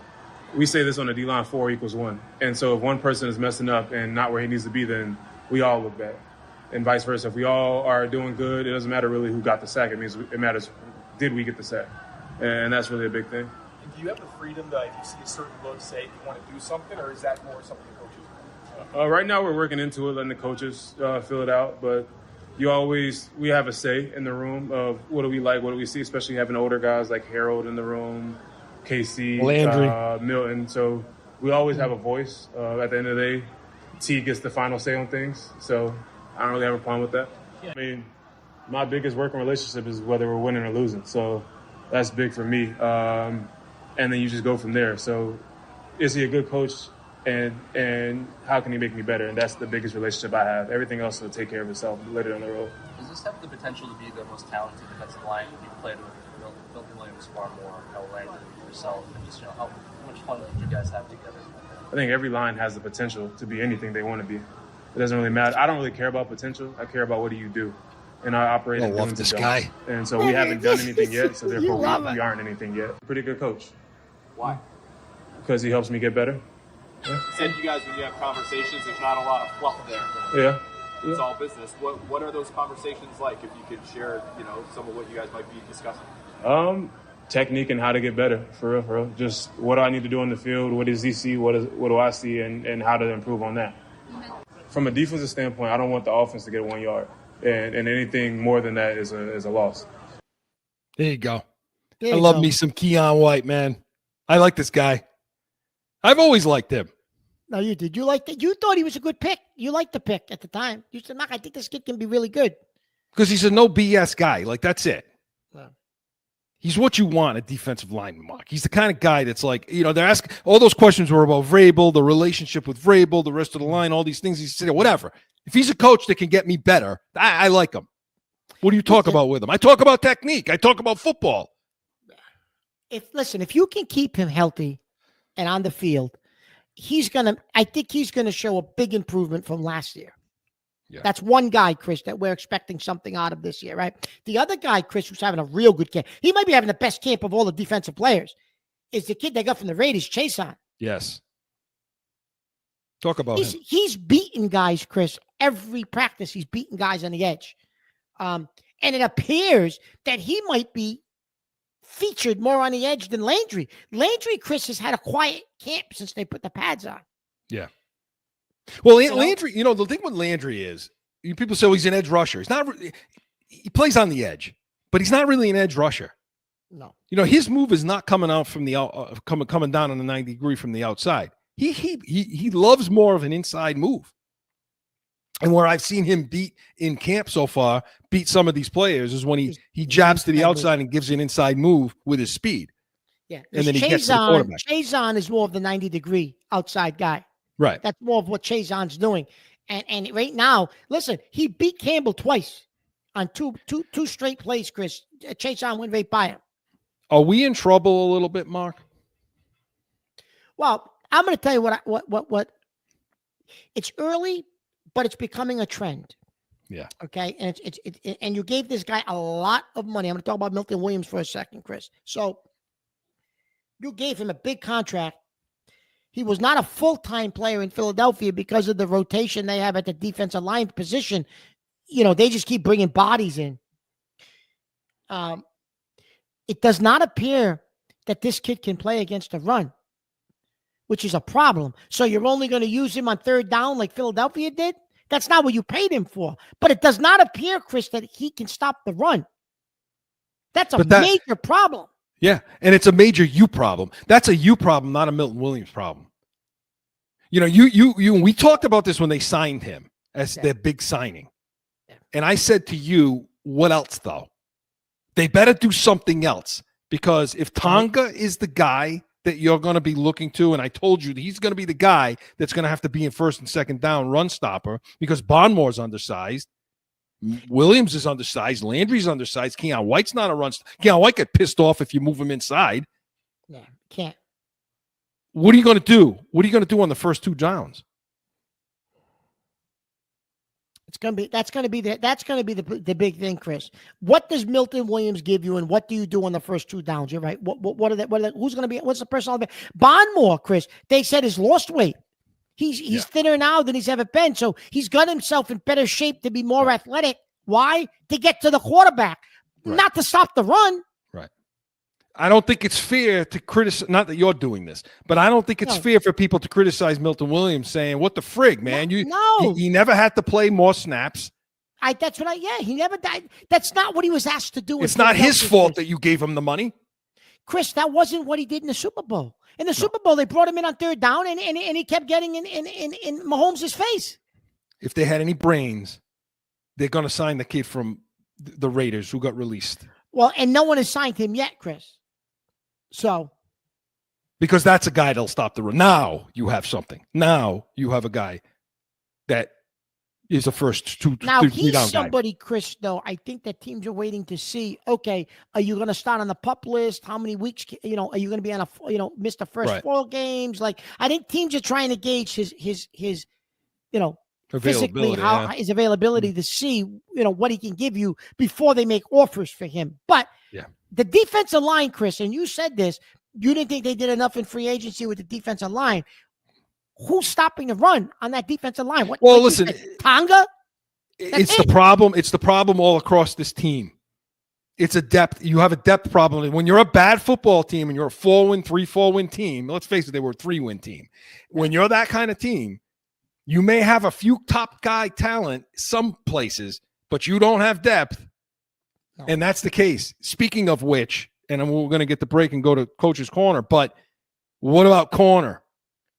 we say this on the D-line, 4 equals 1. And so if one person is messing up and not where he needs to be, then we all look bad. And vice versa. If we all are doing good, it doesn't matter really who got the sack. It matters, did we get the sack? And that's really a big thing. And do you have the freedom to, if you see a certain look, say you want to do something, or is that more something the coaches do? Right now we're working into it, letting the coaches fill it out. But we have a say in the room of what do we like, what do we see, especially having older guys like Harold in the room, KC, Landry, Milton. So we always have a voice. At the end of the day, T gets the final say on things. So I don't really have a problem with that. Yeah. I mean, my biggest working relationship is whether we're winning or losing. So that's big for me. And then you just go from there. So is he a good coach? And how can he make me better? And that's the biggest relationship I have. Everything else will take care of itself later down the road. Does this have the potential to be the most talented defensive line you've played with Milton Williams, Barmore, Landry, yourself? And just, how much fun did you guys have together? I think every line has the potential to be anything they want to be. It doesn't really matter. I don't really care about potential. I care about what do you do. And I operate I love this guy. And so we haven't done anything yet, so therefore we aren't anything yet. Pretty good coach. Why? Because he helps me get better. Yeah. You said you guys, when you have conversations, there's not a lot of fluff there. Yeah. It's all business. What are those conversations like, if you could share, some of what you guys might be discussing? Technique and how to get better, for real. Just what do I need to do on the field? What does he see? What do I see? And how to improve on that. From a defensive standpoint, I don't want the offense to get 1 yard. And anything more than that is a loss. There you go. I love me some Keon White, man. I like this guy. I've always liked him. No, you did. You liked it. You thought he was a good pick. You liked the pick at the time. You said, Mark, I think this kid can be really good. Because he's a no BS guy. Like, that's it. Yeah. He's what you want, a defensive lineman, Mark. He's the kind of guy that's like, they're asking, all those questions were about Vrabel, the relationship with Vrabel, the rest of the line, all these things. He said, whatever. If he's a coach that can get me better, I like him. What do you talk about with him? I talk about technique. I talk about football. If you can keep him healthy and on the field, I think he's gonna show a big improvement from last year. Yeah. That's one guy, Chris, that we're expecting something out of this year, right? The other guy, Chris, who's having a real good camp. He might be having the best camp of all the defensive players. Is the kid they got from the Raiders, Chason. Yes. Talk about him. He's beating guys, Chris. Every practice, he's beating guys on the edge. And it appears that he might be featured more on the edge than Landry. Landry, Chris, has had a quiet camp since they put the pads on. Yeah. Well, Landry, the thing with Landry is, people say, he's an edge rusher. He's not. He plays on the edge, but he's not really an edge rusher. No. His move is not coming out from the coming down on the 90 degree from the outside. He loves more of an inside move. And where I've seen him beat some of these players is when he jabs to the outside and gives an inside move with his speed. Yeah. And then he gets to the quarterback. Chazon is more of the 90-degree outside guy. Right. That's more of what Chazon's doing. And right now, listen, he beat Campbell twice on two straight plays, Chris. Chazon went right by him. Are we in trouble a little bit, Mark? Well, I'm going to tell you what. It's early, but it's becoming a trend. Yeah. Okay. And and you gave this guy a lot of money. I'm going to talk about Milton Williams for a second, Chris. So you gave him a big contract. He was not a full-time player in Philadelphia because of the rotation they have at the defensive line position. They just keep bringing bodies in. It does not appear that this kid can play against the run, which is a problem. So you're only going to use him on third down like Philadelphia did? That's not what you paid him for. But it does not appear, Chris, that he can stop the run. That's a major problem. Yeah, and it's a major you problem. That's a you problem, not a Milton Williams problem. We talked about this when they signed him as their big signing. Yeah. And I said to you, what else, though? They better do something else, because if Tonga is the guy that you're going to be looking to, and I told you that he's going to be the guy that's going to have to be in first and second down run stopper, because Bonmore's undersized, Williams is undersized, Landry's undersized, Keon White's not a run. Keon White get pissed off if you move him inside. Yeah, can't. What are you going to do? What are you going to do on the first 2 downs? That's going to be the big thing, Chris. What does Milton Williams give you, and what do you do on the first 2 downs? You're right. Who's going to be? What's the personal? Bonmore, Chris. They said has lost weight. He's thinner now than he's ever been. So he's got himself in better shape to be more athletic. Why? To get to the quarterback, not to stop the run. Right. I don't think it's fair to criticize, not that you're doing this, but I don't think it's fair for people to criticize Milton Williams saying, what the frig, man? He never had to play more snaps. He never died. That's not what he was asked to do. It's not his fault that you gave him the money. Chris, that wasn't what he did in the Super Bowl. In the Super Bowl, they brought him in on third down, and he kept getting in Mahomes' face. If they had any brains, they're going to sign the kid from the Raiders who got released. Well, and no one has signed him yet, Chris. So. Because that's a guy that'll stop the run. Now you have something. Now you have a guy that is a first 2 now 3 he's down somebody, guy. Chris, though. I think that teams are waiting to see, okay, are you going to start on the PUP list? How many weeks, are you going to be on miss the first 4 games? Like, I think teams are trying to gauge his physically his availability to see, what he can give you before they make offers for him. But the defensive line, Chris, and you said this, you didn't think they did enough in free agency with the defensive line. Who's stopping the run on that defensive line? Listen, Tonga? It's the problem. It's the problem all across this team. It's a depth. You have a depth problem. When you're a bad football team and you're a 4-win team, let's face it, they were a 3-win team. When you're that kind of team, you may have a few top guy talent some places, but you don't have depth. No. And that's the case. Speaking of which, and we're going to get the break and go to Coach's Corner, but what about corner?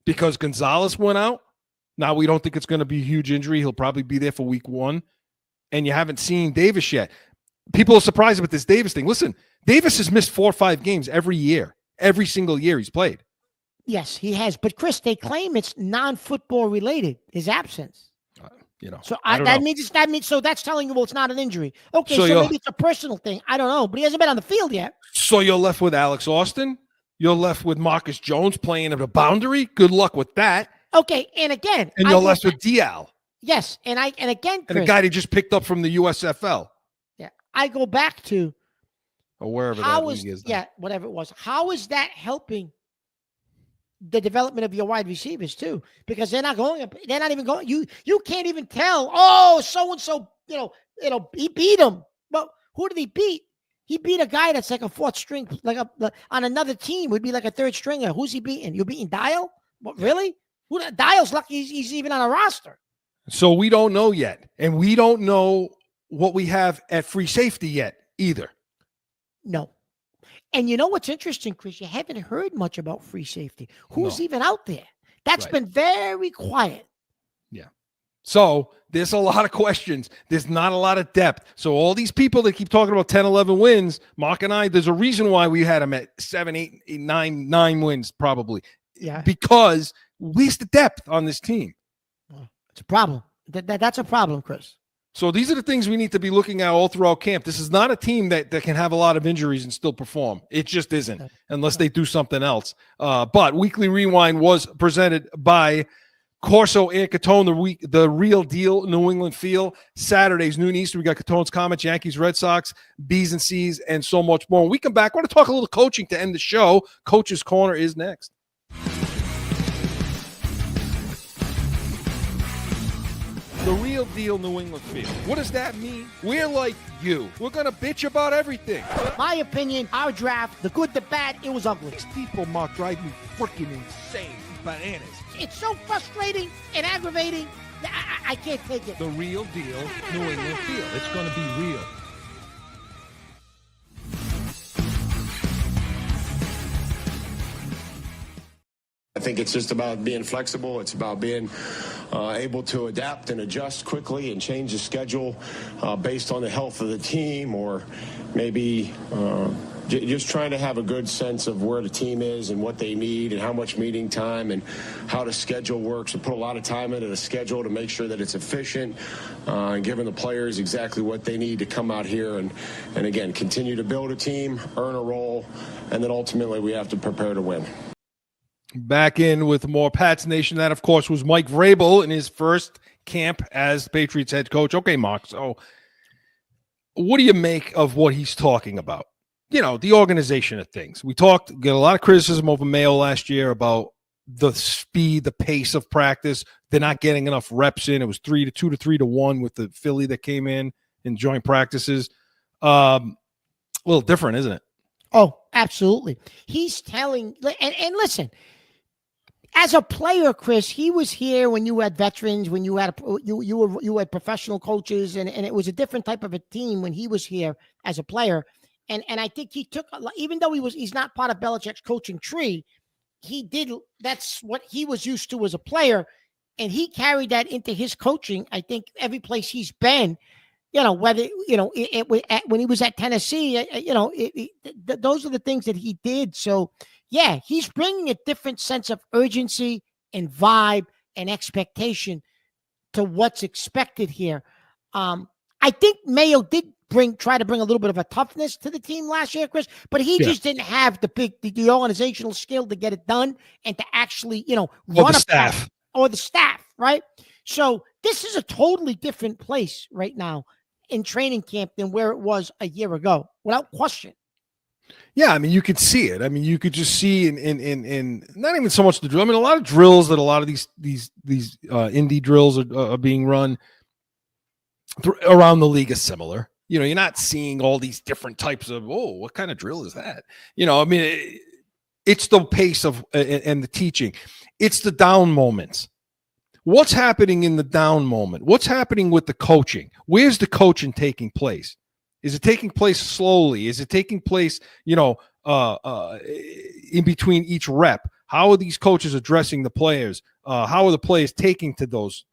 Because Gonzalez went out. Now we don't think it's going to be a huge injury. He'll probably be there for week 1. And you haven't seen Davis yet. People are surprised about this Davis thing. Listen, Davis has missed 4 or 5 games every year. Every single year he's played. Yes, he has. But, Chris, they claim it's non-football related, his absence. So that means so that's telling you, well, it's not an injury. Okay, so maybe it's a personal thing. I don't know, but he hasn't been on the field yet. So you're left with Alex Austin. You're left with Marcus Jones playing at a boundary. Good luck with that. Okay, and again, and you're left with Dial. Yes, and again, Chris, and a guy they just picked up from the USFL. Yeah, I go back to or wherever that league is. Yeah, whatever it was. How is that helping the development of your wide receivers too? Because they're not going. They're not even going. You can't even tell. Oh, so and so. He beat him. Well, who did he beat? He beat a guy that's like a 4th string, on another team would be like a 3rd stringer. Who's he beating? You're beating Dial? What, really? Dial's lucky he's even on a roster. So we don't know yet. And we don't know what we have at free safety yet either. No. And you know what's interesting, Chris? You haven't heard much about free safety. Who's even out there? That's been very quiet. Yeah. So there's a lot of questions. There's not a lot of depth. So all these people that keep talking about 10, 11 wins, Mark and I, there's a reason why we had them at 7, 8, 9 wins probably. Yeah. Because where's the depth on this team? It's a problem. That's a problem, Chris. So these are the things we need to be looking at all throughout camp. This is not a team that can have a lot of injuries and still perform. It just isn't, unless they do something else. But Weekly Rewind was presented by Corso and Catone, the real deal New England feel. Saturdays, noon Eastern, we got Catone's Comments, Yankees, Red Sox, B's and C's, and so much more. When we come back, I want to talk a little coaching to end the show. Coach's Corner is next. The real deal New England feel. What does that mean? We're like you. We're going to bitch about everything. My opinion, our draft, the good, the bad, it was ugly. These people, Mark, drive me freaking insane. Bananas. It's so frustrating and aggravating. I can't take it. The real deal New England feel. It's going to be real. I think it's just about being flexible. It's about being able to adapt and adjust quickly and change the schedule based on the health of the team, or maybe just trying to have a good sense of where the team is and what they need and how much meeting time and how the schedule works, and put a lot of time into the schedule to make sure that it's efficient and giving the players exactly what they need to come out here and again, continue to build a team, earn a role, and then ultimately we have to prepare to win. Back in with more Pats Nation. That, of course, was Mike Vrabel in his first camp as Patriots head coach. Okay, Mark, so what do you make of what he's talking about? You know, the organization of things. We get a lot of criticism over Mayo last year about the speed, the pace of practice. They're not getting enough reps in. It was 2 to 3 to 1 with the Philly that came in joint practices. A little different, isn't it? Oh, absolutely. He's telling, and listen, as a player, Chris, he was here when you had veterans, when you had you had professional coaches, and it was a different type of a team when he was here as a player. And I think he took, even though he's not part of Belichick's coaching tree, that's what he was used to as a player, and he carried that into his coaching. I think every place he's been, whether when he was at Tennessee, those are the things that he did. So yeah, he's bringing a different sense of urgency and vibe and expectation to what's expected here. I think Mayo did try to bring a little bit of a toughness to the team last year, Chris, but he just didn't have the organizational skill to get it done and to actually, run a staff or the staff, right? So this is a totally different place right now in training camp than where it was a year ago, without question. Yeah, I mean, you could see it. I mean, you could just see in not even so much the drill. I mean, a lot of drills that a lot of these indie drills are being run around the league is similar. You're not seeing all these different types of, what kind of drill is that? I mean, it's the pace of and the teaching. It's the down moments. What's happening in the down moment? What's happening with the coaching? Where's the coaching taking place? Is it taking place slowly? Is it taking place, in between each rep? How are these coaches addressing the players? How are the players taking to those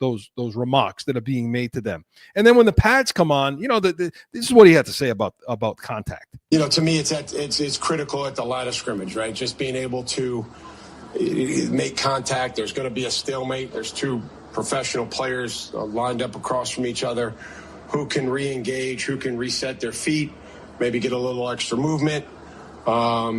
remarks that are being made to them? And then when the pads come on, this is what he had to say about contact. To me, it's critical at the line of scrimmage, right? Just being able to make contact. There's going to be a stalemate. There's two professional players lined up across from each other. Who can re-engage, who can reset their feet, maybe get a little extra movement. How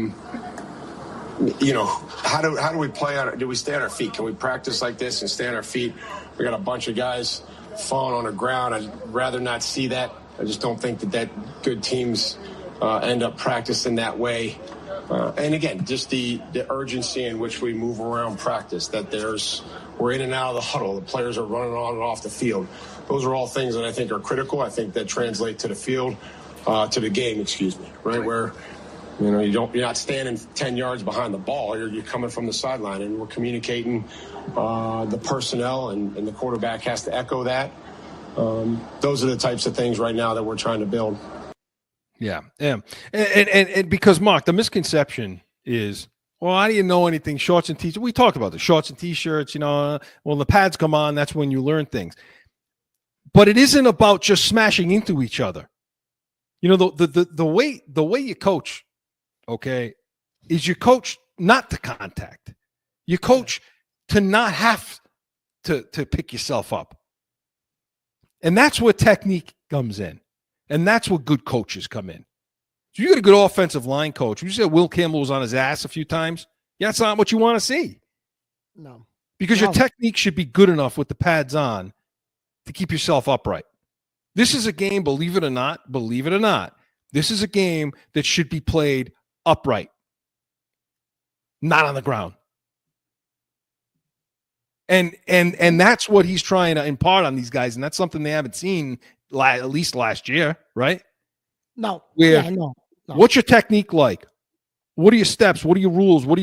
do we play on it? Do we stay on our feet? Can we practice like this and stay on our feet? We got a bunch of guys falling on the ground. I'd rather not see that. I just don't think that good teams end up practicing that way. And again, just the urgency in which we move around practice, that we're in and out of the huddle. The players are running on and off the field. Those are all things that I think are critical. I think that translate to the field, to the game, right? Where, you're not standing 10 yards behind the ball. You're coming from the sideline, and we're communicating the personnel, and the quarterback has to echo that. Those are the types of things right now that we're trying to build. Yeah. And because, Mark, the misconception is, well, how do you know anything? Shorts and t-shirts. We talked about the shorts and t-shirts, when the pads come on, that's when you learn things. But it isn't about just smashing into each other. You know, the way you coach, okay, is you coach not to contact. You coach to not have to pick yourself up. And that's where technique comes in. And that's where good coaches come in. So you got a good offensive line coach. You said Will Campbell was on his ass a few times. Yeah, that's not what you want to see. No. Because your technique should be good enough with the pads on to keep yourself upright. This is a game, believe it or not, this is a game that should be played upright, not on the ground. And that's what he's trying to impart on these guys, and that's something they haven't seen at least last year, right? No. No. What's your technique like? What are your steps? What are your rules? What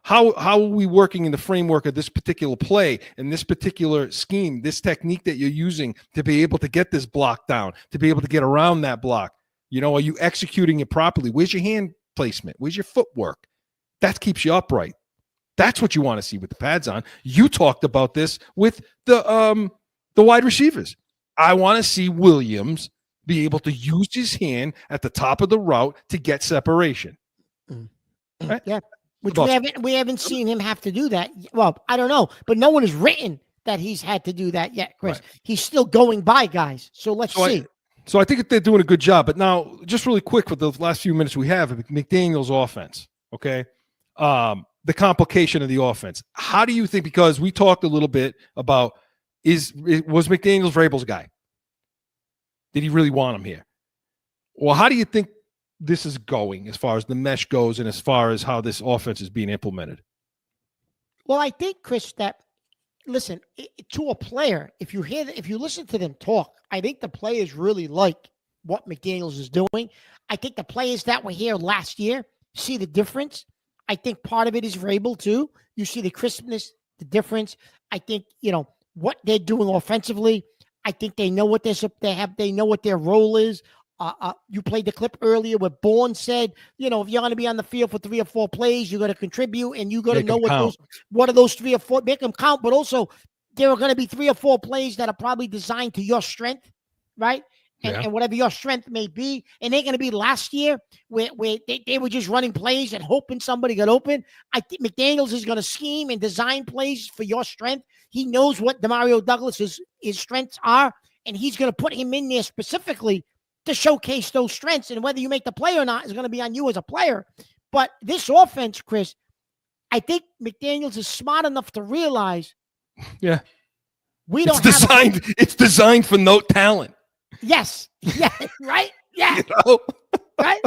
how are we working in the framework of this particular play and this particular scheme, this technique that you're using to be able to get this block down, to be able to get around that block? Are you executing it properly? Where's your hand placement? Where's your footwork? That keeps you upright. That's what you want to see with the pads on. You talked about this with the wide receivers. I want to see Williams be able to use his hand at the top of the route to get separation. Right? Yeah. Which we haven't seen him have to do that. Well, I don't know, but no one has written that he's had to do that yet, Chris. Right. He's still going by guys. So let's see. So I think they're doing a good job. But now, just really quick for the last few minutes we have, McDaniel's offense, okay? The complication of the offense. How do you think, because we talked a little bit about, was McDaniel's Vrabel's guy? Did he really want him here? Well, how do you think this is going as far as the mesh goes and as far as how this offense is being implemented? Well, I think, Chris, that, listen, to a player, if you listen to them talk, I think the players really like what McDaniels is doing. I think the players that were here last year see the difference. I think part of it is Vrabel too. You see the crispness, the difference. I think, what they're doing offensively. I think they know what they know what their role is. You played the clip earlier where Bourne said, if you're going to be on the field for 3 or 4 plays, you got to contribute and you got to know what are those 3 or 4, make them count. But also there are going to be 3 or 4 plays that are probably designed to your strength, right? And whatever your strength may be. And they're going to be last year where they were just running plays and hoping somebody got open. I think McDaniels is going to scheme and design plays for your strength. He knows what Demario Douglas's his strengths are, and he's going to put him in there specifically to showcase those strengths. And whether you make the play or not is going to be on you as a player. But this offense, Chris, I think McDaniels is smart enough to realize it's designed for no talent. Yes. Yeah. Right? Yeah. Right?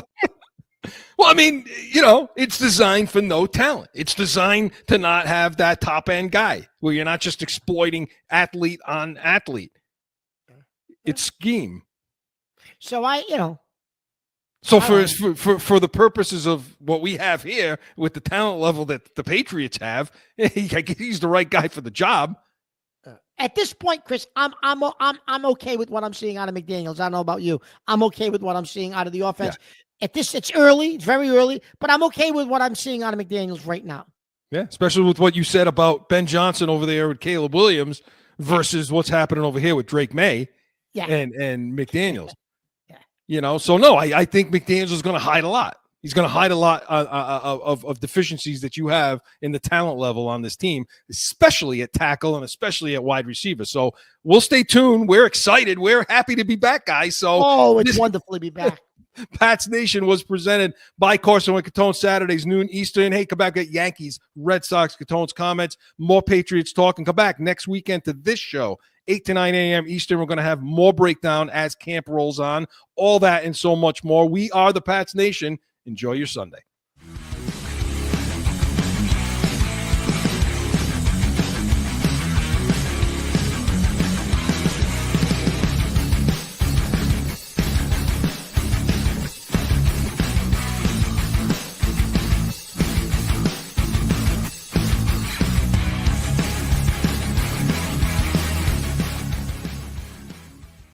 Well, I mean, it's designed for no talent. It's designed to not have that top end guy where you're not just exploiting athlete on athlete. It's scheme. So So for the purposes of what we have here with the talent level that the Patriots have, he's the right guy for the job. At this point, Chris, I'm okay with what I'm seeing out of McDaniels. I don't know about you. I'm okay with what I'm seeing out of the offense. Yeah. It's early. It's very early, but I'm okay with what I'm seeing out of McDaniels right now. Yeah, especially with what you said about Ben Johnson over there with Caleb Williams versus what's happening over here with Drake May and McDaniels. So no, I think McDaniels is going to hide a lot. He's going to hide a lot of deficiencies that you have in the talent level on this team, especially at tackle and especially at wide receiver. So we'll stay tuned. We're excited. We're happy to be back, guys. So it's wonderful to be back. Pats Nation was presented by Carson and Catone, Saturdays, noon Eastern. Hey, come back at Yankees, Red Sox, Catone's comments, more Patriots talk, and come back next weekend to this show, 8 to 9 a.m. Eastern. We're going to have more breakdown as camp rolls on, all that and so much more. We are the Pats Nation. Enjoy your Sunday.